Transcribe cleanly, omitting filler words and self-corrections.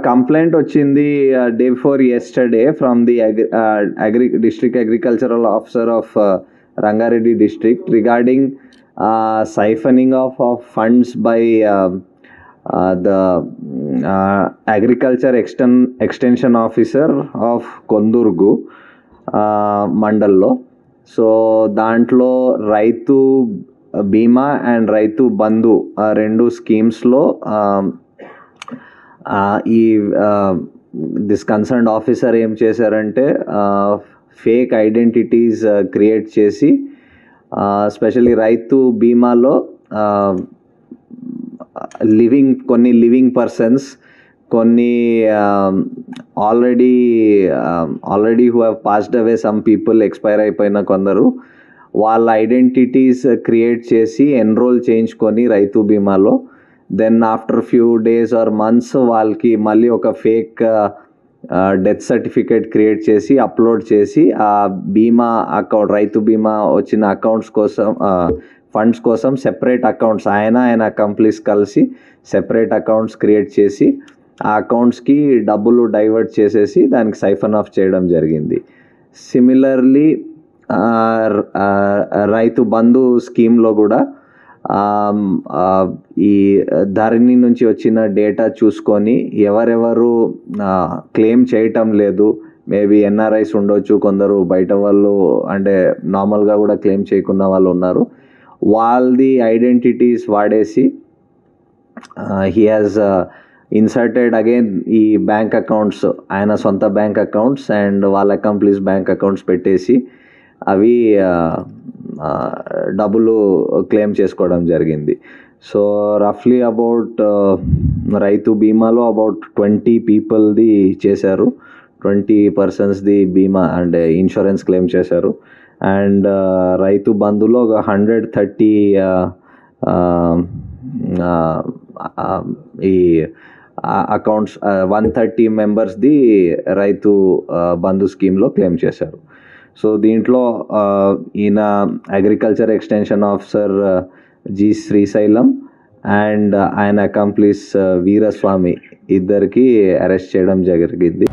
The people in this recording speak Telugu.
కంప్లైంట్ వచ్చింది day before yesterday from the district agricultural officer of Rangareddy district regarding siphoning of funds by the agriculture extension officer of Kondurgu మండల్లో. సో దాంట్లో రైతు బీమా అండ్ రైతు బంధు రెండు స్కీమ్స్లో ఈ దిస్ కన్సర్న్డ్ ఆఫీసర్ ఏం చేశారంటే ఫేక్ ఐడెంటిటీస్ క్రియేట్ చేసి స్పెషల్లీ రైతు బీమాలో కొన్ని లివింగ్ పర్సన్స్, కొన్ని already who have passed away, some people expire అయిపోయిన కొందరు, వాళ్ళ ఐడెంటిటీస్ క్రియేట్ చేసి ఎన్రోల్ చేయించుకొని రైతు బీమాలో, then after few days or months వాళ్ళకి మళ్ళీ ఒక ఫేక్ డెత్ సర్టిఫికేట్ క్రియేట్ చేసి అప్లోడ్ చేసి ఆ బీమా అకౌంట్, రైతు బీమా వచ్చిన అకౌంట్స్ కోసం, ఫండ్స్ కోసం సెపరేట్ అకౌంట్స్, ఆయన అకంప్లీస్ కలిసి సెపరేట్ అకౌంట్స్ క్రియేట్ చేసి ఆ అకౌంట్స్కి డబ్బులు డైవర్ట్ చేసేసి దానికి సైఫన్ ఆఫ్ చేయడం జరిగింది. సిమిలర్లీ రైతు బంధు స్కీమ్లో కూడా ఈ ధరణి నుంచి వచ్చిన డేటా చూసుకొని ఎవరెవరు క్లెయిమ్ చేయటం లేదు, మేబీ ఎన్ఆర్ఐస్ ఉండొచ్చు, కొందరు బయట వాళ్ళు అంటే నార్మల్గా కూడా క్లెయిమ్ చేయకున్న వాళ్ళు ఉన్నారు, వాళ్ళది ఐడెంటిటీస్ వాడేసి హీ హాజ్ ఇన్సర్టెడ్ అగైన్ ఈ బ్యాంక్ అకౌంట్స్, ఆయన సొంత బ్యాంక్ అకౌంట్స్ అండ్ వాళ్ళ అకంప్లీస్ బ్యాంక్ అకౌంట్స్ పెట్టేసి అవి డబ్బులు క్లెయిమ్ చేసుకోవడం జరిగింది. సో రఫ్లీ అబౌట్ రైతు బీమాలో అబౌట్ 20 పీపుల్ది చేశారు, 20 పర్సన్స్ది బీమా అంటే ఇన్సూరెన్స్ క్లెయిమ్ చేశారు. అండ్ రైతు బంధులో ఒక 130 ఈ అకౌంట్స్ 130 మెంబర్స్ది రైతు బంధు స్కీమ్లో క్లెయిమ్ చేశారు. సో దీంట్లో ఈయన agriculture extension officer G Srisailam and ఆయన అకంప్లీస్ వీరస్వామి ఇద్దరికి అరెస్ట్ చేయడం జరిగింది.